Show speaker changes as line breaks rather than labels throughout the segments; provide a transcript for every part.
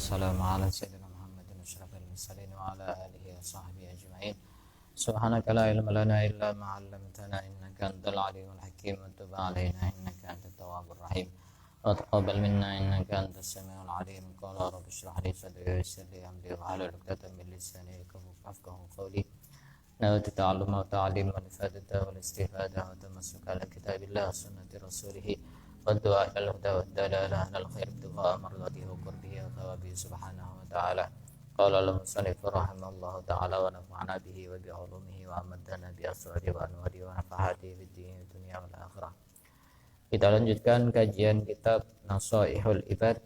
wassalamu ala sayyidina Muhammadin asyrafil mursalin wa ala alihi wa sahbihi ajma'in. Subhanaka la ilma lana illa ma 'allamtana innaka antal alimul hakim wa tub 'alaina innaka antat tawwabur rahim wa taqabbal minna innaka antas samiul alim. Qala rabbi shrah li sadri wa yassir li amri wahlul 'uqdatam min lisani yafqahu qawli. Nawaitu ta'alluma wa ta'lim wal ifadata wal istifada wa tamassuka ala kitabillah wa sunnati rasulih والدعاء إلى الهدى والدلالة على الخير ابتغاء مرضاته وقربه وثوابه سبحانه وتعالى. قال المصنف رحمه الله تعالى ونفعنا به وبعلومه وأمدنا بأسراره وأنواره ونفحاته في الدين والدنيا والآخرة. Kita lanjutkan kajian kitab Nasaihul Ibad,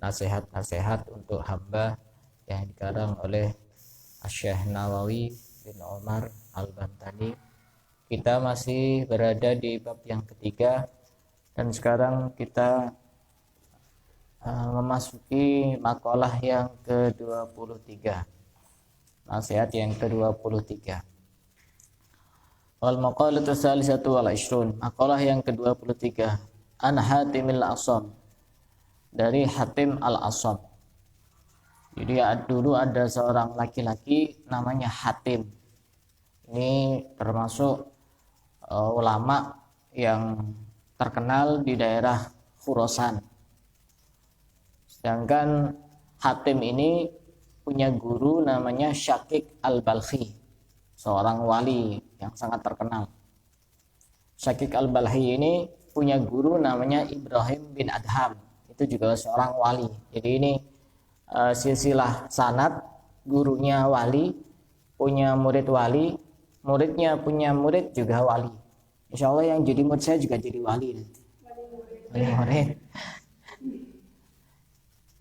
nasihat-nasihat untuk hamba yang dikarang oleh Syekh Nawawi bin Umar Al-Bantani. Kita masih berada di bab yang ketiga. Dan sekarang kita memasuki makalah yang ke-23. Nasihat yang ke-23. Wal maqalatu tsalisatu wal 20. Makalah yang ke-23. An Hatimil Asam. Dari Hatim Al-Asam. Jadi dulu ada seorang laki-laki namanya Hatim. Ini termasuk ulama yang terkenal di daerah Khurasan. Sedangkan Hatim ini punya guru namanya Syakik Al-Balkhi, seorang wali yang sangat terkenal. Syakik Al-Balkhi ini punya guru namanya Ibrahim bin Adham, itu juga seorang wali. Jadi ini silsilah sanad, gurunya wali, punya murid wali, muridnya punya murid juga wali. Insya Allah yang jadi murid saya juga jadi wali nanti. Wali.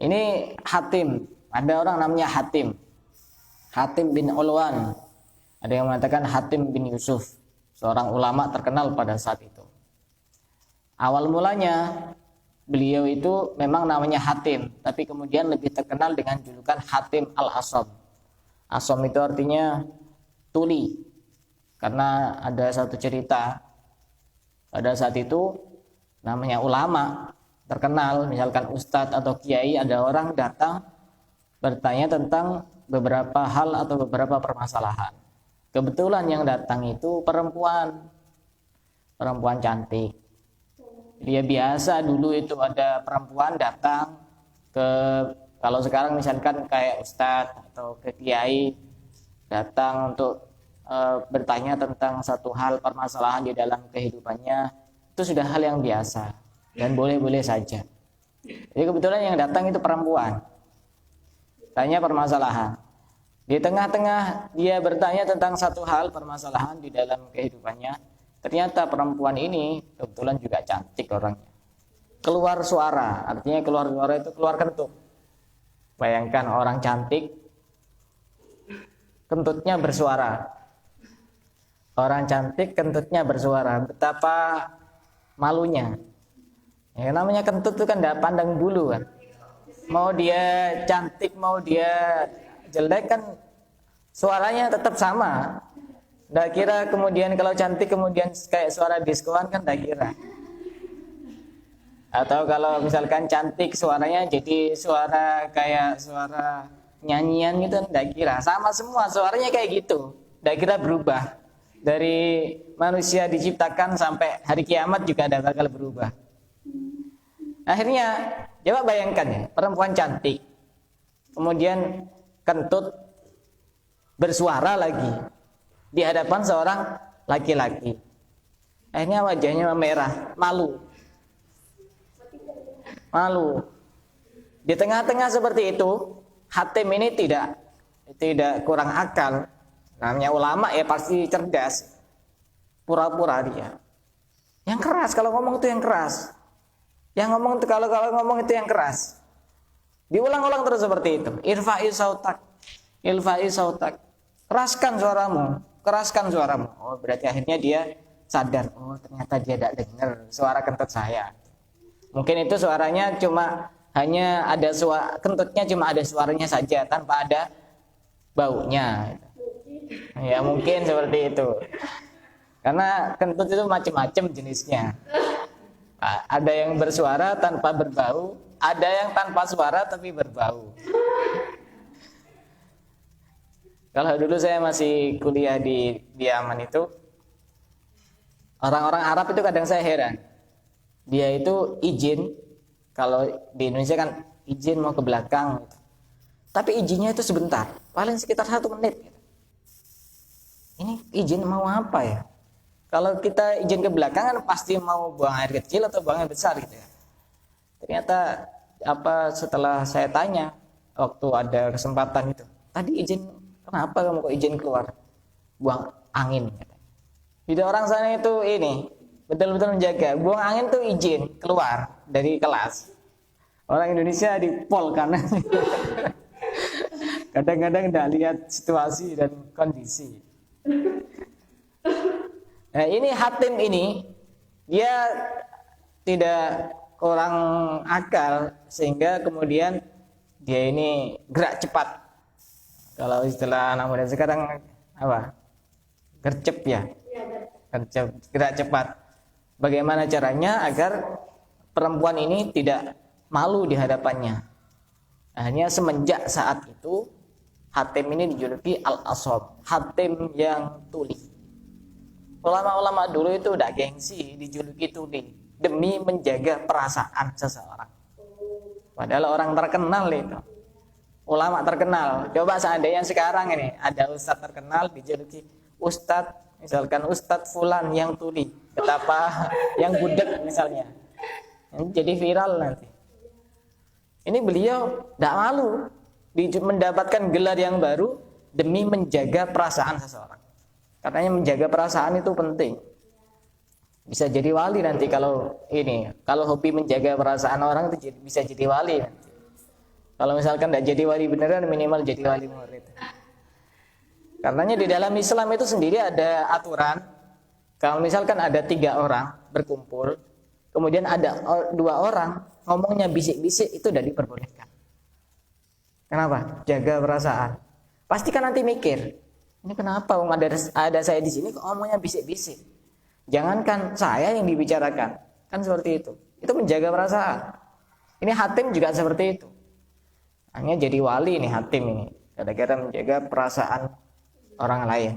Ini Hatim. Ada orang namanya Hatim. Hatim bin Ulwan. Ada yang mengatakan Hatim bin Yusuf. Seorang ulama terkenal pada saat itu. Awal mulanya beliau itu memang namanya Hatim. Tapi kemudian lebih terkenal dengan julukan Hatim Al-Asam. Asam itu artinya tuli. Karena ada satu cerita. Pada saat itu namanya ulama terkenal, misalkan ustadz atau kiai, ada orang datang bertanya tentang beberapa hal atau beberapa permasalahan. Kebetulan yang datang itu perempuan cantik. Dia biasa dulu itu ada perempuan datang ke, kalau sekarang misalkan kayak ustadz atau ke kiai datang untuk bertanya tentang satu hal permasalahan di dalam kehidupannya, itu sudah hal yang biasa dan boleh-boleh saja. Jadi kebetulan yang datang itu perempuan, tanya permasalahan. Di tengah-tengah dia bertanya tentang satu hal permasalahan di dalam kehidupannya, ternyata perempuan ini kebetulan juga cantik orangnya. Keluar suara, artinya keluar suara itu keluar kentut. Bayangkan orang cantik, kentutnya bersuara. Orang cantik kentutnya bersuara, betapa malunya. Ya, namanya kentut itu kan tidak pandang bulu kan. Mau dia cantik, mau dia jelek kan suaranya tetap sama. Tidak kira kemudian kalau cantik kemudian kayak suara diskoan kan tidak kira. Atau kalau misalkan cantik suaranya jadi suara kayak suara nyanyian gitu, tidak kira. Sama semua suaranya kayak gitu, tidak kira berubah. Dari manusia diciptakan sampai hari kiamat juga ada bakal berubah. Akhirnya, coba bayangkan ya, perempuan cantik, kemudian kentut, bersuara lagi di hadapan seorang laki-laki. Akhirnya wajahnya merah, malu. Di tengah-tengah seperti itu, Hatim ini tidak kurang akal. Namanya ulama ya pasti cerdas. Pura-pura dia. Yang keras kalau ngomong itu yang keras. Yang ngomong itu kalau ngomong itu yang keras. Diulang-ulang terus seperti itu. Irfa'i sautak. Keraskan suaramu. Oh, berarti akhirnya dia sadar. Oh, ternyata dia tidak dengar suara kentut saya. Mungkin itu suaranya cuma hanya ada suara kentutnya, cuma ada suaranya saja tanpa ada baunya. Ya mungkin seperti itu. Karena kentut itu macam-macam jenisnya. Ada yang bersuara tanpa berbau, Ada yang tanpa suara tapi berbau. Kalau dulu saya masih kuliah di Yaman itu, orang-orang Arab itu kadang saya heran. Dia itu izin, kalau di Indonesia kan izin mau ke belakang, gitu. Tapi izinnya itu sebentar, paling sekitar 1 menit. Ini izin mau apa ya? Kalau kita izin ke belakang kan pasti mau buang air kecil atau buang air besar gitu ya. Ternyata setelah saya tanya waktu ada kesempatan itu, tadi izin kenapa kamu kok izin keluar? Buang angin. Jadi orang sana itu ini betul-betul menjaga. Buang angin tuh izin keluar dari kelas. Orang Indonesia dipol karena kadang-kadang tidak lihat situasi dan kondisi. Nah ini Hatim ini dia tidak kurang akal sehingga kemudian dia ini gerak cepat. Kalau istilah anak muda sekarang apa? Gercep ya. Gercep, gerak cepat. Bagaimana caranya agar perempuan ini tidak malu di hadapannya? Hanya semenjak saat itu Hatim ini dijuluki Al-Ashab, Hatim yang tuli. Ulama-ulama dulu itu udah gengsi dijuluki tuli demi menjaga perasaan seseorang. Padahal orang terkenal itu, ulama terkenal. Coba seandainya sekarang ini ada ustadz terkenal dijuluki ustadz, misalkan ustadz fulan yang tuli, betapa yang budek misalnya, jadi viral nanti. Ini beliau tidak malu mendapatkan gelar yang baru demi menjaga perasaan seseorang. Katanya menjaga perasaan itu penting. Bisa jadi wali nanti kalau hobi menjaga perasaan orang itu bisa jadi wali nanti. Kalau misalkan tidak jadi wali beneran, minimal jadi wali murid. Karenanya di dalam Islam itu sendiri ada aturan. Kalau misalkan ada 3 orang berkumpul, kemudian ada 2 orang ngomongnya bisik-bisik, itu tidak diperbolehkan. Kenapa? Jaga perasaan. Pasti kan nanti mikir, ini kenapa ada saya di sini kok ngomongnya bisik-bisik? Jangankan saya yang dibicarakan, kan seperti itu. Itu menjaga perasaan. Ini Hatim juga seperti itu. Hanya jadi wali nih Hatim ini, gara-gara menjaga perasaan orang lain.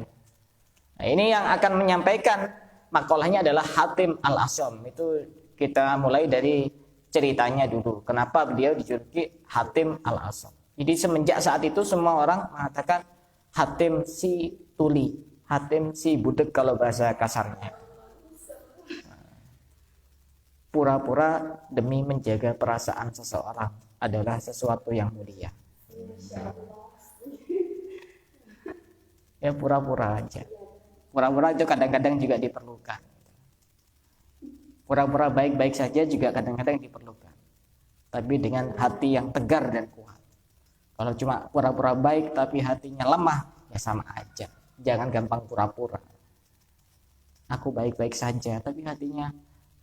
Nah, ini yang akan menyampaikan makalahnya adalah Hatim Al-Asham. Itu kita mulai dari ceritanya dulu. Kenapa beliau dijuluki Hatim Al-Asham? Jadi semenjak saat itu semua orang mengatakan Hatim si tuli, Hatim si budek kalau bahasa kasarnya. Pura-pura demi menjaga perasaan seseorang adalah sesuatu yang mulia. Ya pura-pura aja. Pura-pura itu kadang-kadang juga diperlukan. Pura-pura baik-baik saja juga kadang-kadang diperlukan. Tapi dengan hati yang tegar dan kuat. Kalau cuma pura-pura baik tapi hatinya lemah, ya sama aja. Jangan gampang pura-pura. Aku baik-baik saja tapi hatinya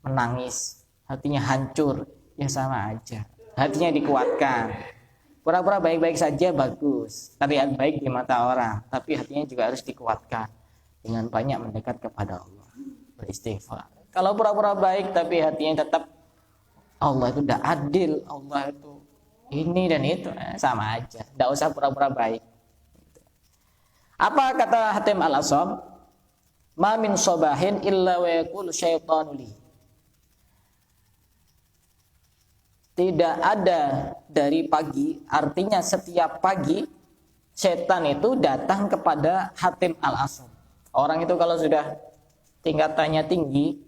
menangis, hatinya hancur, ya sama aja. Hatinya dikuatkan. Pura-pura baik-baik saja bagus, terlihat baik di mata orang, tapi hatinya juga harus dikuatkan dengan banyak mendekat kepada Allah, beristighfar. Kalau pura-pura baik tapi hatinya tetap Allah itu tidak adil, Allah itu ini dan itu, sama aja. Tidak usah pura-pura baik. Apa kata Hatim Al-Asham? Ma min sobahin illa wa yaqulu syaitanu li. Tidak ada dari pagi, artinya setiap pagi setan itu datang kepada Hatim Al-Asham. Orang itu kalau sudah tingkatannya tinggi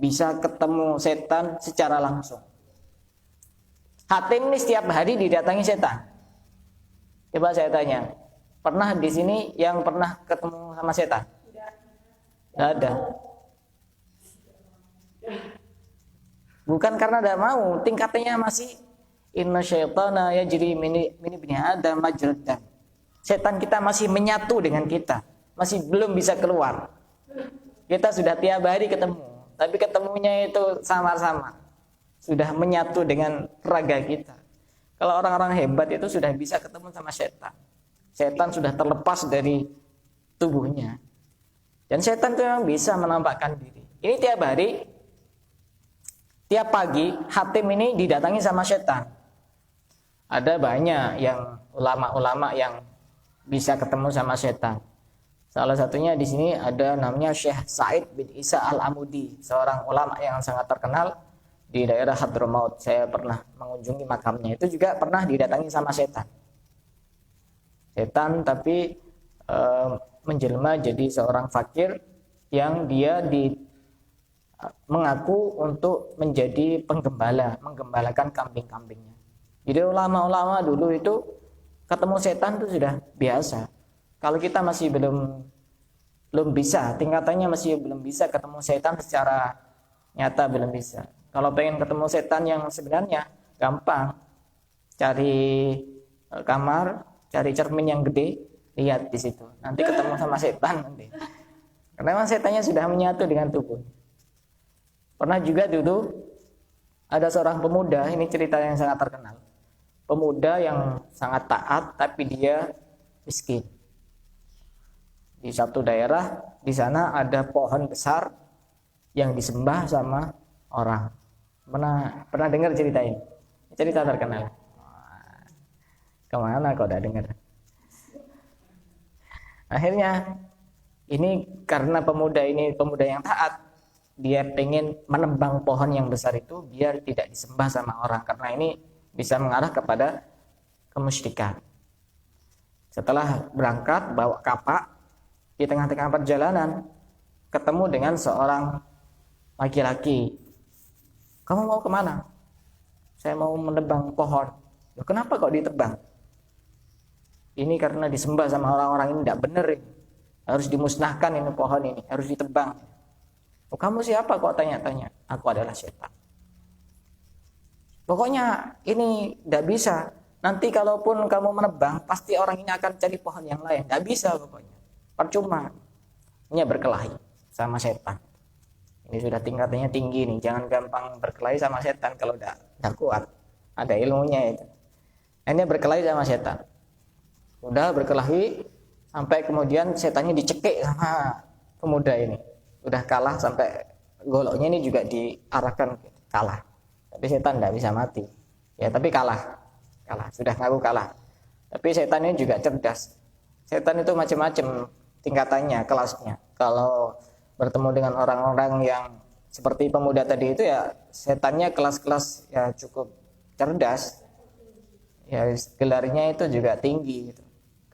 bisa ketemu setan secara langsung. Hatim ini setiap hari didatangi setan. Coba saya tanya, pernah di sini yang pernah ketemu sama setan? Tidak ada. Bukan karena tidak mau, tingkatannya masih inna syaitana yajri min ibni adam majrad dam. Setan kita masih menyatu dengan kita, masih belum bisa keluar. Kita sudah tiap hari ketemu, tapi ketemunya itu samar-samar. Sudah menyatu dengan raga kita. Kalau orang-orang hebat itu sudah bisa ketemu sama setan. Setan sudah terlepas dari tubuhnya. Dan setan itu memang bisa menampakkan diri. Ini tiap hari Tiap pagi Hatim ini didatangi sama setan. Ada banyak yang ulama-ulama yang bisa ketemu sama setan. Salah satunya di sini ada namanya Syekh Said bin Isa Al-Amudi, seorang ulama yang sangat terkenal di daerah Hadramaut. Saya pernah mengunjungi makamnya. Itu juga pernah didatangi sama setan. Setan tapi menjelma jadi seorang fakir yang dia mengaku untuk menjadi penggembala, menggembalakan kambing-kambingnya. Jadi ulama-ulama dulu itu ketemu setan itu sudah biasa. Kalau kita masih belum bisa, tingkatannya masih belum bisa ketemu setan secara nyata, belum bisa. Kalau pengen ketemu setan yang sebenarnya gampang, cari kamar, cari cermin yang gede, lihat di situ. Nanti ketemu sama setan nanti. Karena memang setannya sudah menyatu dengan tubuh. Pernah juga dulu ada seorang pemuda, ini cerita yang sangat terkenal. Pemuda yang sangat taat tapi dia miskin. Di satu daerah, di sana ada pohon besar yang disembah sama orang. Pernah dengar cerita ini? Cerita terkenal. Kemana kau udah dengar? Akhirnya ini karena pemuda ini pemuda yang taat, dia pengen menebang pohon yang besar itu biar tidak disembah sama orang, karena ini bisa mengarah kepada kemusyrikan. Setelah berangkat bawa kapak, di tengah-tengah perjalanan ketemu dengan seorang laki-laki. Kamu mau kemana? Saya mau menebang pohon. Loh, kenapa kok ditebang? Ini karena disembah sama orang-orang ini, tidak benar ini. Harus dimusnahkan ini pohon ini, harus ditebang. Oh, kamu siapa kok tanya-tanya? Aku adalah setan. Pokoknya ini tidak bisa. Nanti kalaupun kamu menebang, pasti orang ini akan cari pohon yang lain. Tidak bisa pokoknya. Percuma. Ini berkelahi sama setan. Ini sudah tingkatannya tinggi nih. Jangan gampang berkelahi sama setan kalau tidak kuat. Ada ilmunya itu. Ini berkelahi sama setan. Udah berkelahi sampai kemudian setannya dicekik sama pemuda ini. Udah kalah sampai goloknya ini juga diarahkan kalah. Tapi setan tidak bisa mati. Ya, tapi kalah. Sudah ngaku kalah. Tapi setan ini juga cerdas. Setan itu macam-macam tingkatannya, kelasnya. Kalau bertemu dengan orang-orang yang seperti pemuda tadi itu, ya setannya kelas-kelas ya cukup cerdas. Ya gelarnya itu juga tinggi gitu.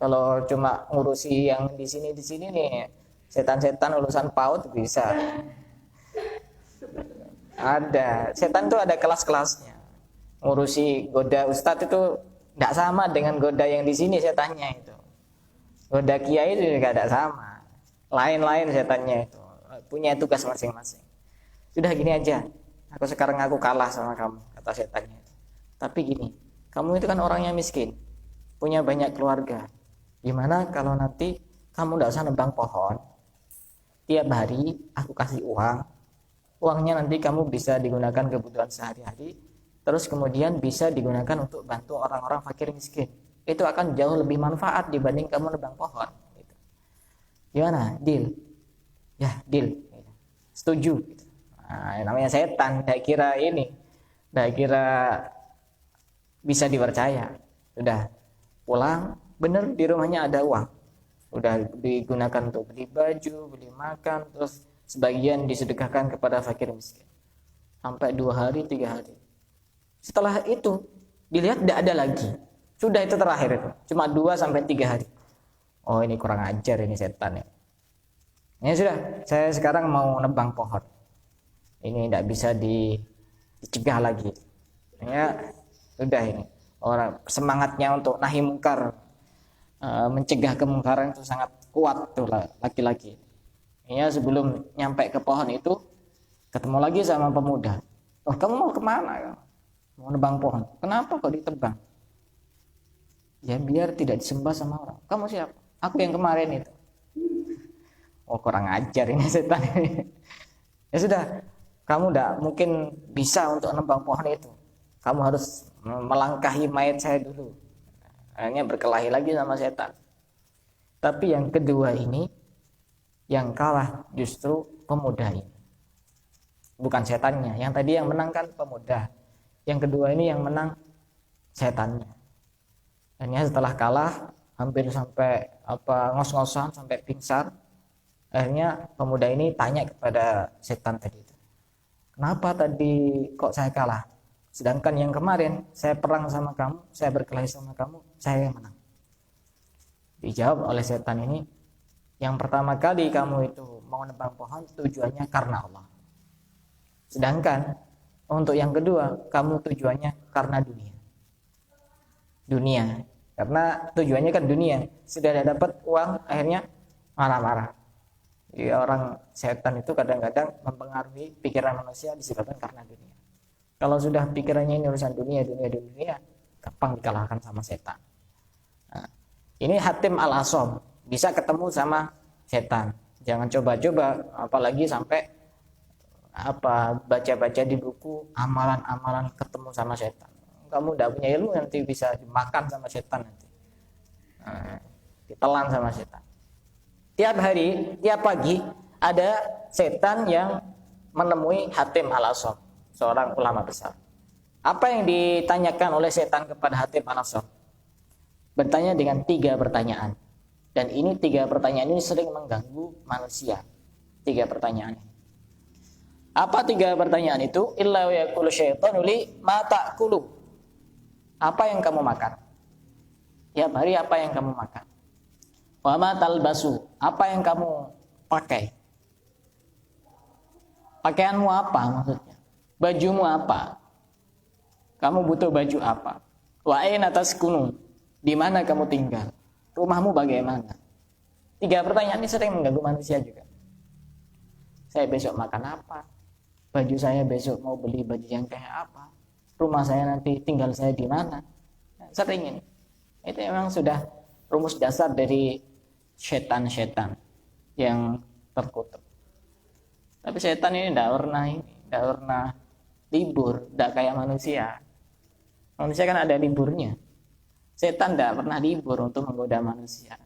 Kalau cuma ngurusi yang di sini nih, setan-setan urusan PAUD bisa. Ada, setan itu ada kelas-kelasnya. Ngurusi goda ustadz itu tidak sama dengan goda yang di sini setannya itu. Goda kiai itu juga tidak sama. Lain-lain setannya itu. Punya tugas masing-masing. Sudah gini aja. Aku sekarang kalah sama kamu, kata setannya. Tapi gini, kamu itu kan orangnya miskin, punya banyak keluarga. Gimana kalau nanti kamu tidak usah nebang pohon? Tiap hari aku kasih uang. Uangnya nanti kamu bisa digunakan kebutuhan sehari-hari, terus kemudian bisa digunakan untuk bantu orang-orang fakir miskin. Itu akan jauh lebih manfaat dibanding kamu nebang pohon. Gimana? Deal? Ya, deal. Setuju. Nah, namanya setan, tidak kira bisa dipercaya. Sudah pulang, bener di rumahnya ada uang. Udah digunakan untuk beli baju, beli makan, terus sebagian disedekahkan kepada fakir miskin. Sampai 2 hari, 3 hari. Setelah itu dilihat tidak ada lagi. Sudah, itu terakhir itu. Cuma 2-3 hari. Oh, ini kurang ajar ini setan ya. Ini sudah, saya sekarang mau nebang pohon. Ini tidak bisa dicegah lagi. Ya, sudah ini. Orang semangatnya untuk nahi mungkar, mencegah kemungkaran itu sangat kuat tuh laki-laki. Ya, sebelum nyampe ke pohon itu ketemu lagi sama pemuda. Oh, kamu mau kemana? Mau nebang pohon. Kenapa kok ditebang? Ya biar tidak disembah sama orang. Kamu siapa? Aku yang kemarin itu. Oh, kurang ajar ini setan ini. Ya sudah, kamu tidak mungkin bisa untuk nebang pohon itu. Kamu harus melangkahi mayat saya dulu. Akhirnya berkelahi lagi sama setan. Tapi yang kedua ini, yang kalah justru pemuda ini. bukan setannya. Yang tadi yang menang kan pemuda. Yang kedua ini yang menang setannya. Akhirnya setelah kalah hampir sampai ngos-ngosan sampai pingsan. Akhirnya pemuda ini tanya kepada setan tadi itu, kenapa tadi kok saya kalah? Sedangkan yang kemarin saya perang sama kamu, saya berkelahi sama kamu, saya yang menang. Dijawab oleh setan ini, yang pertama kali kamu itu mau nebang pohon tujuannya karena Allah. Sedangkan untuk yang kedua, kamu tujuannya karena dunia. Dunia, karena tujuannya kan dunia. Sudah dapat uang, akhirnya marah-marah. Jadi orang setan itu kadang-kadang mempengaruhi pikiran manusia disebabkan karena dunia. Kalau sudah pikirannya ini urusan dunia, gampang dikalahkan sama setan. Nah, ini Hatim Al-Asom, bisa ketemu sama setan. Jangan coba-coba, apalagi sampai baca-baca di buku amalan-amalan ketemu sama setan. Kamu tidak punya ilmu, nanti bisa dimakan sama setan nanti. Ditelan sama setan. Tiap hari, tiap pagi ada setan yang menemui Hatim Al-Asom, seorang ulama besar. Apa yang ditanyakan oleh setan kepada Hatim Al-Asom? Bertanya dengan 3 pertanyaan. Dan ini 3 pertanyaan ini sering mengganggu manusia. 3 pertanyaan. Apa 3 pertanyaan itu? Illa yaqulu syaitanu li ma ta'kulu. Apa yang kamu makan? Tiap hari apa yang kamu makan? Wa ma talbasu, apa yang kamu pakai? Pakaianmu apa maksudnya? Bajumu apa? Kamu butuh baju apa? Wa aina taskunu, di mana kamu tinggal? Rumahmu bagaimana? 3 pertanyaan ini sering mengganggu manusia juga. Saya besok makan apa? Baju saya besok mau beli baju yang kayak apa? Rumah saya nanti tinggal saya di mana? Sering ini. Itu memang sudah rumus dasar dari setan-setan yang terkutuk. Tapi setan ini tidak pernah libur, tidak kayak manusia. Manusia kan ada liburnya. Setan tidak pernah libur untuk menggoda manusia.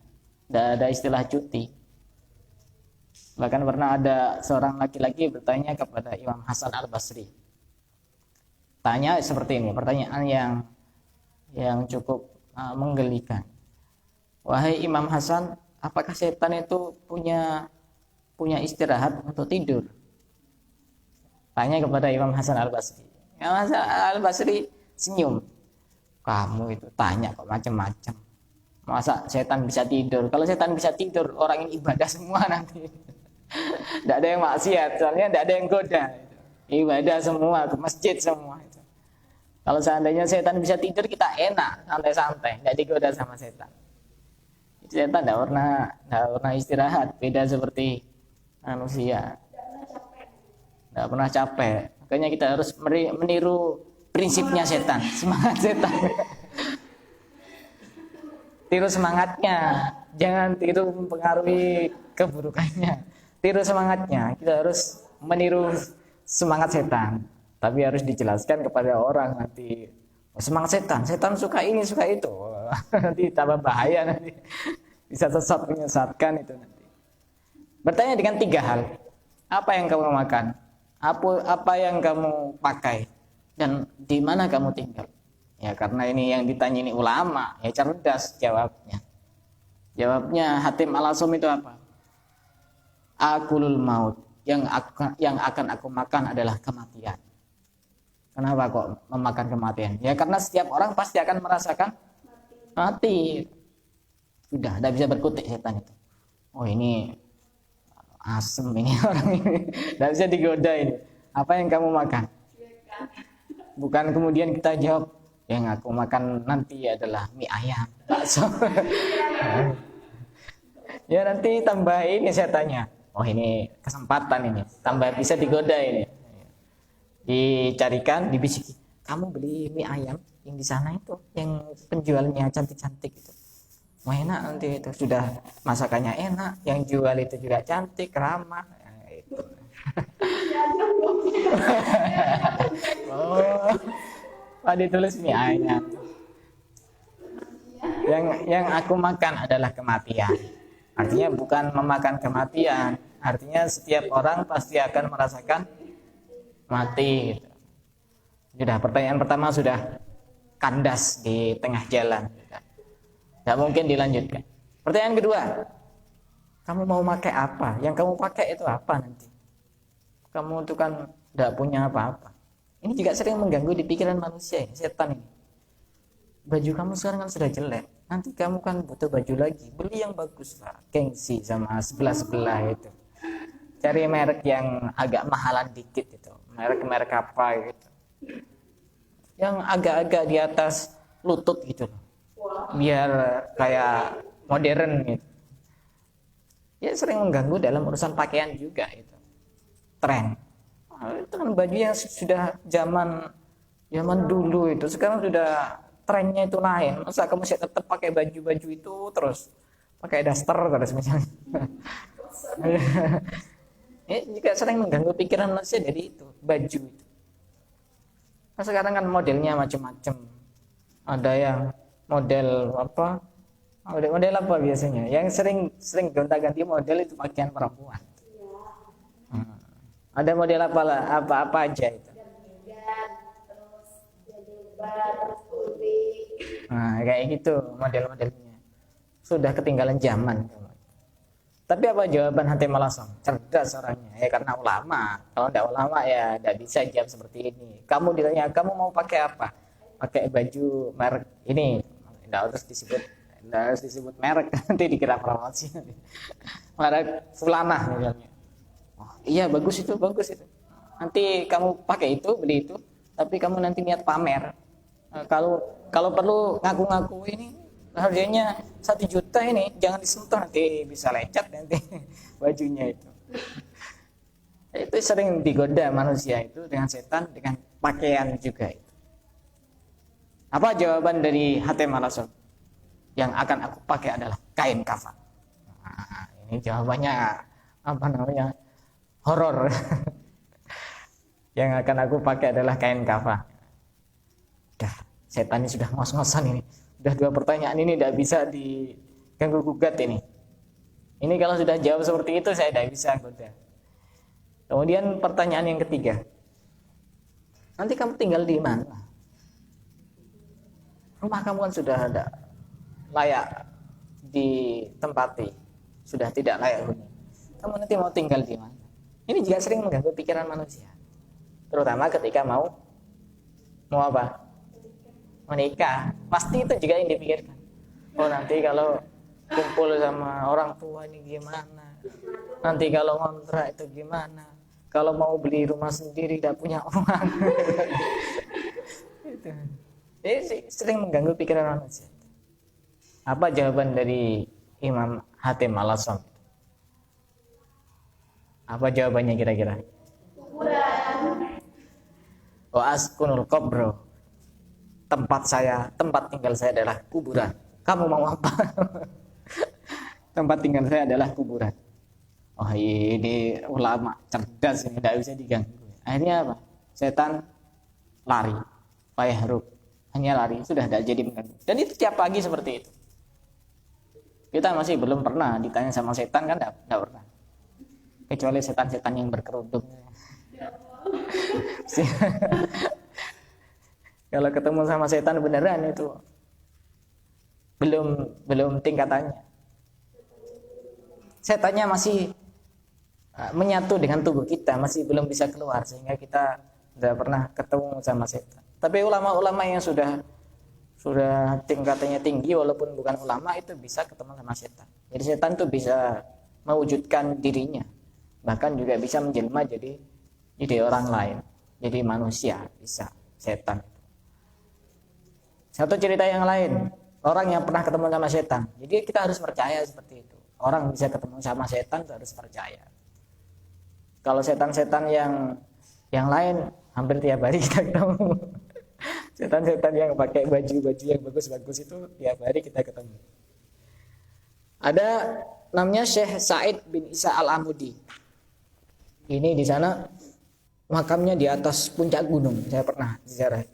Tidak ada istilah cuti. Bahkan pernah ada seorang laki-laki bertanya kepada Imam Hasan Al-Basri. Tanya seperti ini, pertanyaan yang cukup menggelikan. Wahai Imam Hasan, apakah setan itu punya istirahat untuk tidur? Tanya kepada Imam Hasan Al-Basri. Imam Hasan Al-Basri senyum. Kamu itu tanya kok macam-macam. Masa setan bisa tidur? Kalau setan bisa tidur, orang ini ibadah semua nanti. Tidak ada yang maksiat, soalnya tidak ada yang goda. Ibadah semua, ke masjid semua. Kalau seandainya setan bisa tidur, kita enak, santai-santai, tidak digoda sama setan. Setan tidak pernah istirahat, beda seperti manusia. Tidak pernah capek. Makanya kita harus meniru prinsipnya setan, semangat setan. Tiru semangatnya, jangan tiru mempengaruhi keburukannya. Tiru semangatnya, kita harus meniru semangat setan. Tapi harus dijelaskan kepada orang nanti. Semangat setan suka ini, suka itu. Nanti tambah bahaya nanti. Bisa sesat, menyesatkan itu nanti. Bertanya dengan 3 hal. Apa yang kamu makan? Apa yang kamu pakai? Dan di mana kamu tinggal? Ya karena ini yang ditanya ini ulama, ya cerdas jawabnya. Jawabnya Hatim Al-Asom itu apa? Akulul maut. Yang akan aku makan adalah kematian. Kenapa kok memakan kematian? Ya karena setiap orang pasti akan merasakan mati. Sudah, tidak bisa berkutik setan itu. Oh ini asem ini orang ini. Tidak bisa digoda ini. Apa yang kamu makan? Bukan kemudian kita jawab, yang aku makan nanti adalah mie ayam, bakso. Ya nanti tambah ini setannya. Oh ini kesempatan ini. Tambah bisa digoda ini. Dicarikan, dibisiki, kamu beli mie ayam yang di sana itu, yang penjualnya cantik-cantik itu. Wah enak nanti itu, sudah masakannya enak, yang jual itu juga cantik, ramah. Nah, itu. Oh, ditulis mie ayam. Yang aku makan adalah kematian. Artinya bukan memakan kematian, artinya setiap orang pasti akan merasakan mati gitu. Sudah pertanyaan pertama sudah kandas di tengah jalan, nggak mungkin dilanjutkan. Pertanyaan kedua, kamu mau pakai apa? Yang kamu pakai itu apa nanti? Kamu itu kan tidak punya apa-apa. Ini juga sering mengganggu di pikiran manusia ini, setan ini. Baju kamu sekarang kan sudah jelek, nanti kamu kan butuh baju lagi, beli yang bagus lah, gengsi sama sebelah-sebelah itu. Cari merek yang agak mahalan dikit itu, merek-merek apa gitu, yang agak-agak di atas lutut gitu loh, biar kayak modern gitu. Ya sering mengganggu dalam urusan pakaian juga itu, tren. Itu kan baju yang sudah zaman dulu itu, sekarang sudah trennya itu lain. Masa kamu sih tetap pakai baju-baju itu terus, pakai daster terus misalnya. Ini juga sering mengganggu pikiran manusia dari itu, baju itu. Nah, sekarang kan modelnya macam-macam. Ada yang model apa? Model apa biasanya? Yang sering gonta-ganti model itu pakaian perempuan. Ada model apa aja itu? Nah, kayak gitu model-modelnya. Sudah ketinggalan zaman. Tapi apa jawaban Hatim Al-Asam? Cerdas orangnya. Ya karena ulama. Kalau tidak ulama ya tidak bisa jawab seperti ini. Kamu ditanya, kamu mau pakai apa? Pakai baju merek ini. Tidak harus disebut merek, nanti dikira promosi. Merek fulanah misalnya. Oh, iya bagus itu. Nanti kamu pakai itu, beli itu, tapi kamu nanti niat pamer. Kalau perlu ngaku-ngaku ini harganya 1 juta ini, jangan disentuh nanti bisa lecet nanti bajunya itu. Itu sering digoda manusia itu dengan setan, dengan pakaian juga itu. Apa jawaban dari Hatim Al-Asam? Yang akan aku pakai adalah kain kafan. Nah, ini jawabannya horor. Yang akan aku pakai adalah kain kafan. Setan ini sudah ngos-ngosan ini. Sudah 2 pertanyaan ini tidak bisa diganggu gugat ini. Ini kalau sudah jawab seperti itu saya tidak bisa goda. Kemudian pertanyaan yang ketiga. Nanti kamu tinggal di mana? Rumah kamu kan sudah ada layak ditempati, sudah tidak layak huni. Kamu nanti mau tinggal di mana? Ini juga sering mengganggu pikiran manusia. Terutama ketika mau apa? Menikah. Pasti itu juga yang dipikirkan. Oh nanti kalau kumpul sama orang tua ini gimana? Nanti kalau ngontrak itu gimana? Kalau mau beli rumah sendiri tidak punya uang. Itu. Jadi sering mengganggu pikiran manusia. Apa jawaban dari Imam Hatim Al-Asam? Apa jawabannya kira-kira? Wa askunul qabro. Tempat tinggal saya adalah kuburan. Kamu mau apa? Tempat tinggal saya adalah kuburan. Oh ini ulama cerdas ini, tidak bisa diganggu. Akhirnya apa? Setan lari, fayahrub, hanya lari, sudah tidak jadi mengganggu. Dan itu tiap pagi seperti itu. Kita masih belum pernah ditanya sama setan kan, tidak pernah. Kecuali setan-setan yang berkerudung. Kalau ketemu sama setan beneran itu belum tingkatannya. Setannya masih menyatu dengan tubuh kita, masih belum bisa keluar sehingga kita tidak pernah ketemu sama setan. Tapi ulama-ulama yang sudah tingkatannya tinggi walaupun bukan ulama itu bisa ketemu sama setan. Jadi setan itu bisa mewujudkan dirinya, bahkan juga bisa menjelma jadi orang lain, jadi manusia bisa setan. Satu cerita yang lain, orang yang pernah ketemu sama setan. Jadi kita harus percaya seperti itu. Orang bisa ketemu sama setan itu harus percaya. Kalau setan-setan yang lain hampir tiap hari kita ketemu. Setan-setan yang pakai baju-baju yang bagus-bagus itu tiap hari kita ketemu. Ada namanya Syekh Said bin Isa Al-Amudi. Ini di sana makamnya di atas puncak gunung. Saya pernah ziarah.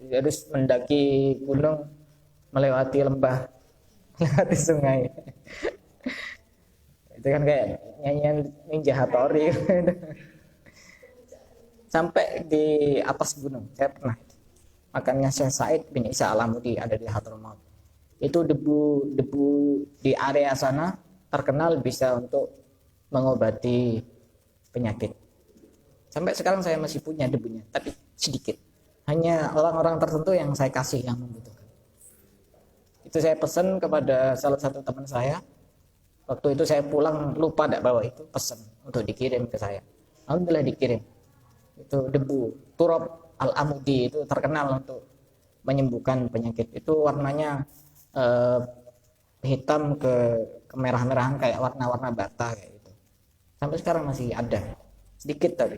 Harus mendaki gunung, melewati lembah, melewati sungai. Itu kan kayak nyanyian Ninja Hattori. sampai di atas gunung. Saya pernah. Makanya Syekh Said bin Isa Al-Amudi ada di Hadramaut. Itu debu di area sana terkenal bisa untuk mengobati penyakit. Sampai sekarang saya masih punya debunya, tapi sedikit. Hanya orang-orang tertentu yang saya kasih yang membutuhkan. Itu saya pesan kepada salah satu teman saya. Waktu itu saya pulang lupa tidak bawa itu, pesan untuk dikirim ke saya. Alhamdulillah dikirim. Itu debu Turab Al-Amudi, itu terkenal untuk menyembuhkan penyakit. Itu warnanya hitam ke kemerah-merahan kayak warna-warna bata kayak gitu. Sampai sekarang masih ada sedikit tadi.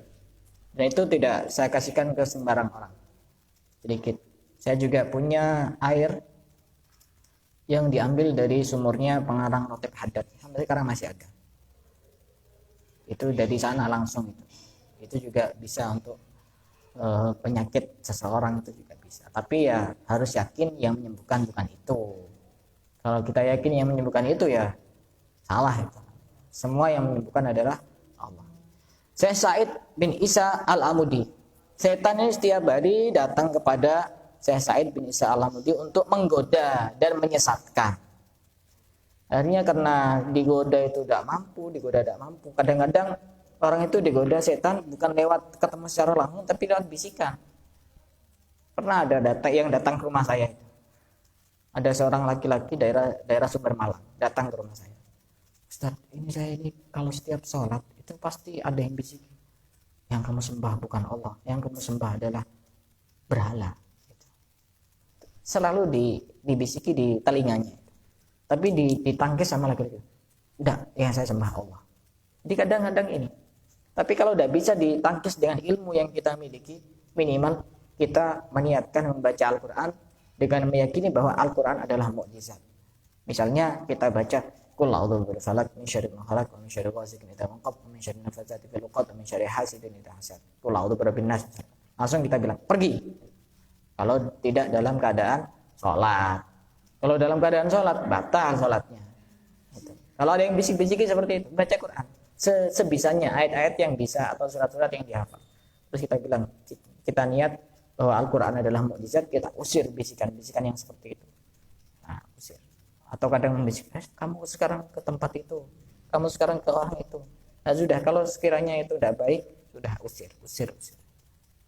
Dan itu tidak saya kasihkan ke sembarang orang. Sedikit. Saya juga punya air yang diambil dari sumurnya pengarang Rotib Haddad. Sampai sekarang masih ada. Itu dari sana langsung itu. Itu juga bisa untuk penyakit seseorang, itu juga bisa. Tapi ya harus yakin yang menyembuhkan bukan itu. Kalau kita yakin yang menyembuhkan itu ya salah itu. Semua yang menyembuhkan adalah Allah. Syekh Said bin Isa Al-Amudi. Setan ini setiap hari datang kepada Syekh Said bin Isa Al-Amudi untuk menggoda dan menyesatkan. Akhirnya karena digoda itu tidak mampu. Kadang-kadang orang itu digoda setan bukan lewat ketemu secara langsung, tapi lewat bisikan. Pernah ada yang datang ke rumah saya. Ada seorang laki-laki daerah Sumber Malang datang ke rumah saya. Ustaz, ini kalau setiap sholat itu pasti ada yang bisik. Yang kamu sembah bukan Allah, yang kamu sembah adalah berhala. Selalu dibisiki di telinganya. Tapi ditangkis sama laki-laki. Enggak, yang saya sembah Allah. Jadi kadang-kadang ini. Tapi kalau tidak bisa ditangkis dengan ilmu yang kita miliki, minimal kita meniatkan membaca Al-Quran dengan meyakini bahwa Al-Quran adalah mukjizat. Misalnya kita baca Qul a'udzu birabbil falaq min syarri ma khalaq wa min syarri ghasiqin idza waqab wa min syarri nafatsati fil 'uqad wa min syarri hasidin idza hasad. Qul a'udzu birabbin nas. Langsung kita bilang, pergi. Kalau tidak dalam keadaan sholat. Kalau dalam keadaan sholat, batal sholatnya. Gitu. Kalau ada yang bisik-bisiki seperti itu, baca Quran. Sebisanya ayat-ayat yang bisa atau surat-surat yang dihafal. Terus kita bilang, kita niat bahwa Al-Quran adalah mukjizat, kita usir bisikan-bisikan yang seperti itu. Nah, usir. Atau kadang membisik, kamu sekarang ke tempat itu, kamu sekarang ke orang itu. Nah sudah, kalau sekiranya itu tidak baik, sudah usir.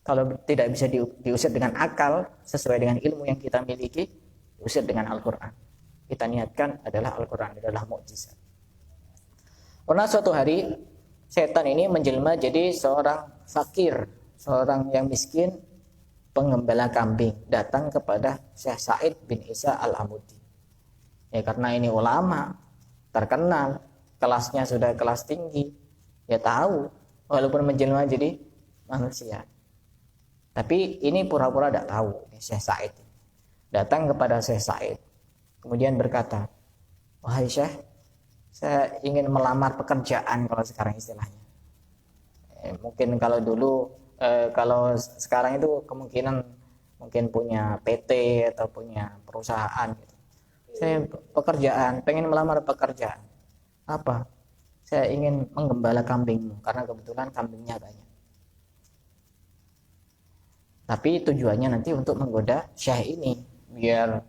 Kalau tidak bisa diusir dengan akal, sesuai dengan ilmu yang kita miliki, diusir dengan Al-Quran. Kita niatkan adalah Al-Quran adalah mukjizat. Pernah suatu hari, setan ini menjelma jadi seorang fakir, seorang yang miskin, penggembala kambing, datang kepada Syekh Said bin Isa Al-Amudi. Ya karena ini ulama, terkenal, kelasnya sudah kelas tinggi, ya tahu, walaupun menjelma jadi manusia. Tapi ini pura-pura tidak tahu, Syekh Said. Datang kepada Syekh Said, kemudian berkata, wahai Syekh, saya ingin melamar pekerjaan kalau sekarang istilahnya. Mungkin kalau dulu, kalau sekarang itu kemungkinan mungkin punya PT atau punya perusahaan. Gitu. Saya pekerjaan, pengen melamar pekerjaan. Apa? Saya ingin menggembala kambingmu karena kebetulan kambingnya banyak. Tapi tujuannya nanti untuk menggoda Syekh ini biar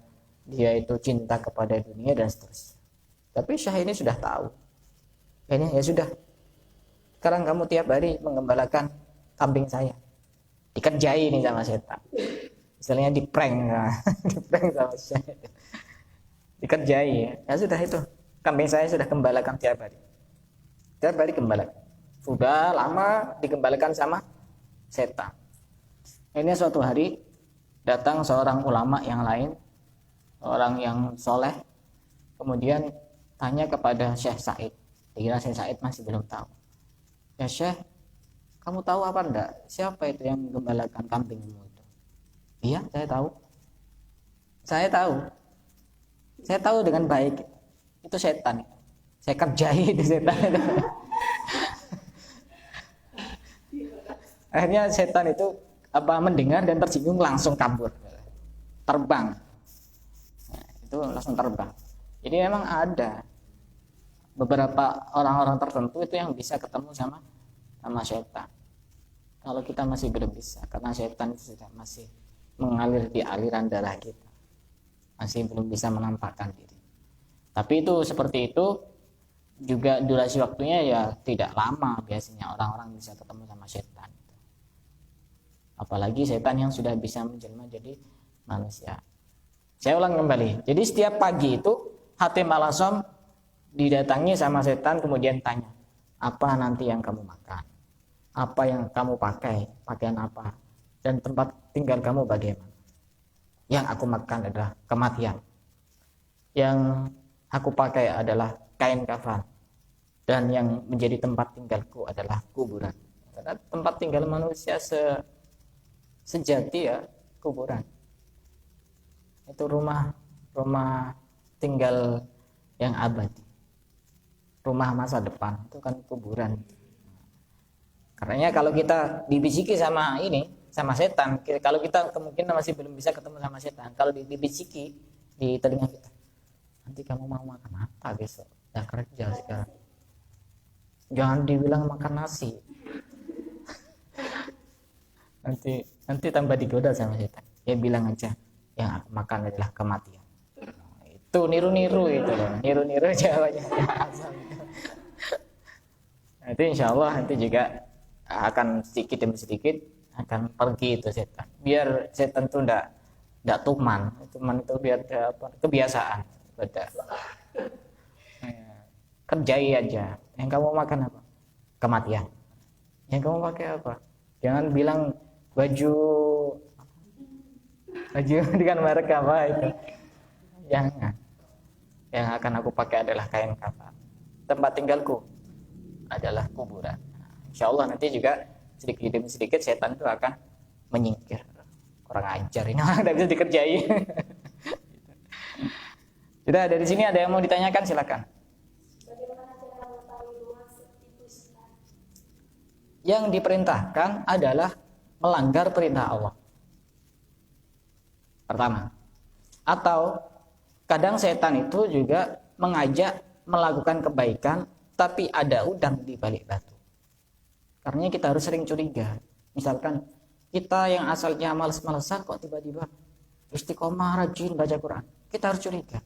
dia itu cinta kepada dunia dan seterusnya. Tapi Syekh ini sudah tahu. Kayaknya ya sudah. Sekarang kamu tiap hari menggembalakan kambing saya. Dikerjai nih sama setan. Misalnya di prank sama Syekh. Dikerjai ya sudah itu, kambing saya sudah gembalakan tiap hari gembalakan, sudah lama digembalakan sama setan. Ini suatu hari datang seorang ulama yang lain, orang yang soleh, kemudian tanya kepada Syekh Said. Dikira Syekh Said masih belum tahu. Ya Syekh, kamu tahu apa enggak siapa itu yang menggembalakan kambingmu itu? Iya, saya tahu dengan baik, itu setan. Saya kerjai di setan itu. Akhirnya setan itu mendengar dan tersinggung langsung kabur, terbang. Nah, itu langsung terbang. Jadi memang ada beberapa orang-orang tertentu itu yang bisa ketemu sama setan. kalau kita masih belum bisa, karena setan itu sudah masih mengalir di aliran darah kita, masih belum bisa menampakkan diri. Tapi itu seperti itu juga durasi waktunya ya tidak lama, biasanya orang-orang bisa ketemu sama setan. Apalagi setan yang sudah bisa menjelma jadi manusia. Saya ulang kembali. Jadi setiap pagi itu Hatim al-Asam didatangi sama setan, kemudian tanya, apa nanti yang kamu makan? Apa yang kamu pakai? Pakaian apa? Dan tempat tinggal kamu bagaimana? Yang aku makan adalah kematian. Yang aku pakai adalah kain kafan. Dan yang menjadi tempat tinggalku adalah kuburan. Karena tempat tinggal manusia sejati ya kuburan. Itu rumah tinggal yang abadi. Rumah masa depan itu kan kuburan. Karena kalau kita dibisiki sama setan, kalau kita kemungkinan masih belum bisa ketemu sama setan, kalau dibisiki di telinga kita, nanti kamu mau makan apa besok? Udah kerja sekarang. Jangan dibilang makan nasi. nanti tambah digoda sama setan. Ya bilang aja yang aku makan adalah kematian. Itu niru-niru itu loh. Niru-niru jawabnya. Nanti insya Allah nanti juga akan sedikit demi sedikit akan pergi itu setan. Biar setan itu enggak tuman itu biar kebiasaan. Beda. Kerjai aja. Yang kamu makan apa? Kematian. Yang kamu pakai apa? Jangan bilang baju dengan merek apa itu. Jangan. Yang akan aku pakai adalah kain kafan. Tempat tinggalku adalah kuburan. Insya Allah nanti juga sedikit demi sedikit setan itu akan menyingkir. Kurang ajar ini orang tidak bisa dikerjai. Sudah, dari sini ada yang mau ditanyakan, silakan. Yang diperintahkan adalah melanggar perintah Allah. Pertama. Atau kadang setan itu juga mengajak melakukan kebaikan tapi ada udang di balik batu. Karena kita harus sering curiga. Misalkan kita yang asalnya malas-malasan kok tiba-tiba istiqomah rajin baca Quran. Kita harus curiga.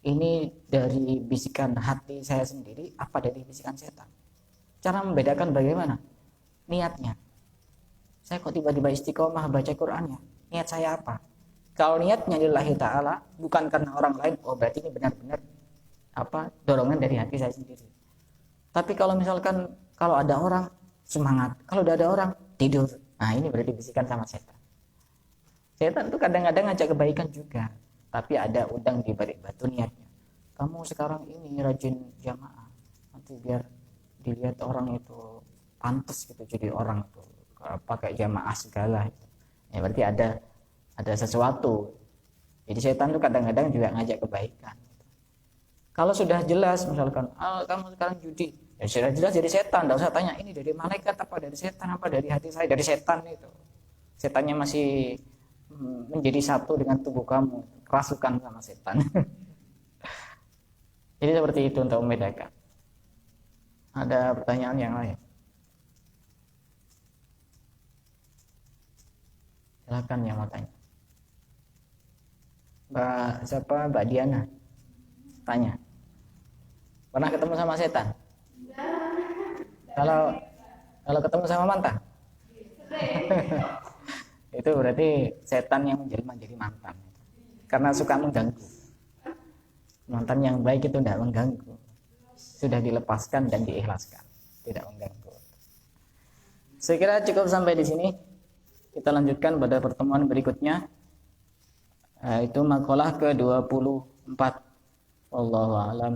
Ini dari bisikan hati saya sendiri apa dari bisikan setan? Cara membedakan bagaimana? Niatnya. Saya kok tiba-tiba istiqomah baca Qurannya. Niat saya apa? Kalau niatnya lillahi ta'ala, bukan karena orang lain, oh berarti ini benar-benar dorongan dari hati saya sendiri. Tapi kalau misalkan kalau ada orang semangat, kalau udah ada orang tidur, nah ini berarti bisikan sama setan. Setan itu kadang-kadang ngajak kebaikan juga, tapi ada udang di balik batu niatnya. Kamu sekarang ini rajin jamaah, nanti biar dilihat orang itu pantas gitu jadi orang itu pakai jamaah segala itu. Ya berarti ada sesuatu. Jadi setan itu kadang-kadang juga ngajak kebaikan. Kalau sudah jelas misalkan kamu sekarang judi, ya sudah jelas dari setan, enggak usah tanya ini dari malaikat apa dari setan apa dari hati saya, dari setan itu. Setannya masih menjadi satu dengan tubuh kamu, kerasukan sama setan. Jadi seperti itu untuk membedakan. Ada pertanyaan yang lain? Silakan yang mau tanya. Mbak Diana tanya, pernah ketemu sama setan? Kalau ketemu sama mantan? Itu berarti setan yang menjelma jadi mantan, karena suka mengganggu. Mantan yang baik itu tidak mengganggu, sudah dilepaskan dan diikhlaskan, tidak mengganggu. Saya kira cukup sampai di sini. Kita lanjutkan pada pertemuan berikutnya. Itu makalah ke-24. Wallahu a'lam.